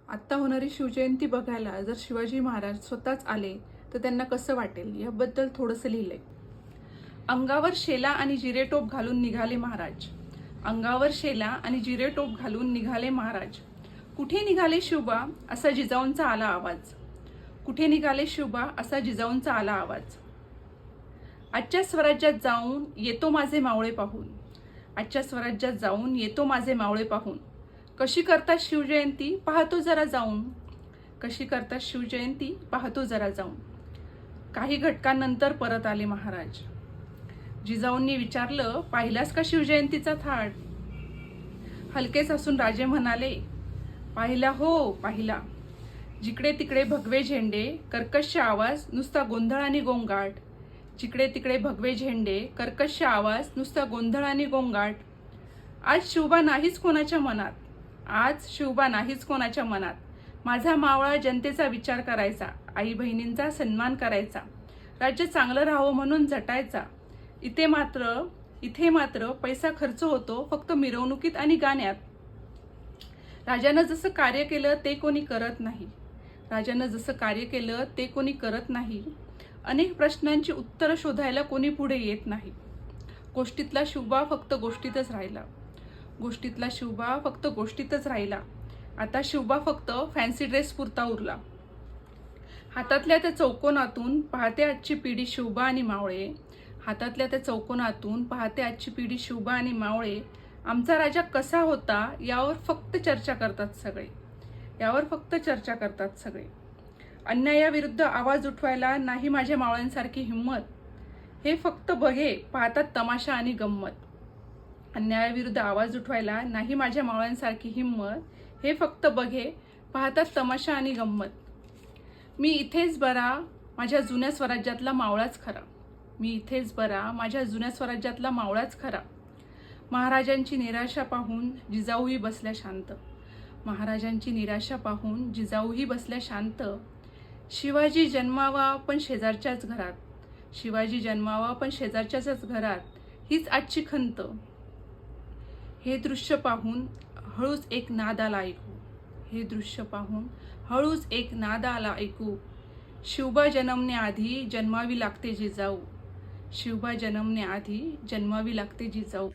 आत्ता होणारी शिवजयंती बघायला जर शिवाजी महाराज स्वतःच आले तर त्यांना कसं वाटेल याबद्दल थोडंसं लिहिलंय. अंगावर शेला आणि जिरेटोप घालून निघाले महाराज. अंगावर शेला आणि जिरेटोप घालून निघाले महाराज. कुठे निघाले शिवबा असा जिजाऊंचा आला आवाज. कुठे निघाले शिवबा असा जिजाऊंचा आला आवाज. आजच्या स्वराज्यात जाऊन येतो माझे मावळे पाहून. आजच्या स्वराज्यात जाऊन येतो माझे मावळे पाहून. कशी करतात शिवजयंती पाहतो जरा जाऊन. कशी करतात शिवजयंती पाहतो जरा जाऊन. काही घटकांनंतर परत आले महाराज. जिजाऊंनी विचारलं, पाहिलास का शिवजयंतीचा थाट? हलकेच हसून राजे म्हणाले, पाहिला हो पाहिला. जिकडे तिकडे भगवे झेंडे, कर्कश आवाज, नुसता गोंधळ आणि गोंगाट. जिकडे तिकडे भगवे झेंडे, कर्कश आवाज, नुसता गोंधळ आणि गोंगाट. आज शिवबा नाहीच कोणाच्या मनात. आज शिवबा नाहीच कोणाच्या मनात. माझा मावळा जनतेचा विचार करायचा, आई बहिणींचा सन्मान करायचा, राज्य चांगलं राहावं म्हणून झटायचा. इथे मात्र पैसा खर्च होतो फक्त मिरवणुकीत आणि गाण्यात. राजानं जसं कार्य केलं ते कोणी करत नाही. राजानं जसं कार्य केलं ते कोणी करत नाही. अनेक प्रश्नांची उत्तरं शोधायला कोणी पुढे येत नाही. गोष्टीतला शिवबा फक्त गोष्टीतच राहिला. गोष्टीतला शिवबा फक्त गोष्टीतच राहिला. आता शिवबा फक्त फॅन्सी ड्रेस पुरता उरला. हातातल्या त्या चौकोनातून पाहते आजची पिढी शिवबा आणि मावळे. हातातल्या त्या चौकोनातून पाहते आजची पिढी शिवबा आणि मावळे. आमचा राजा कसा होता यावर फक्त चर्चा करतात सगळे. यावर फक्त चर्चा करतात सगळे. अन्यायाविरुद्ध आवाज उठवायला नाही माझ्या मावळ्यांसारखी हिंमत. हे फक्त बघे पाहतात तमाशा आणि गंमत. अन्यायाविरुद्ध आवाज उठवायला नाही माझ्या मावळ्यांसारखी हिंमत. हे फक्त बघे पाहतात तमाशा आणि गंमत. मी इथेच बरा माझ्या जुन्या स्वराज्यातला मावळाच खरा. मी इथेच बरा माझ्या जुन्या स्वराज्यातला मावळाच खरा. महाराजांची निराशा पाहून जिजाऊही बसल्या शांत. महाराजांची निराशा पाहून जिजाऊही बसल्या शांत. शिवाजी जन्मावा पण शेजारच्याच घरात. शिवाजी जन्मावा पण शेजारच्याच घरात. हीच आजची खंत. हे दृश्य पाहून हळूच एक नाद आला ऐकू. हे दृश्य पाहून हळूच एक नाद आला ऐकू. शिवबा जन्मण्याआधी जन्मावी लागते जिजाऊ. शिवबा जन्मण्याआधी जन्मावी लागते जिजाऊ.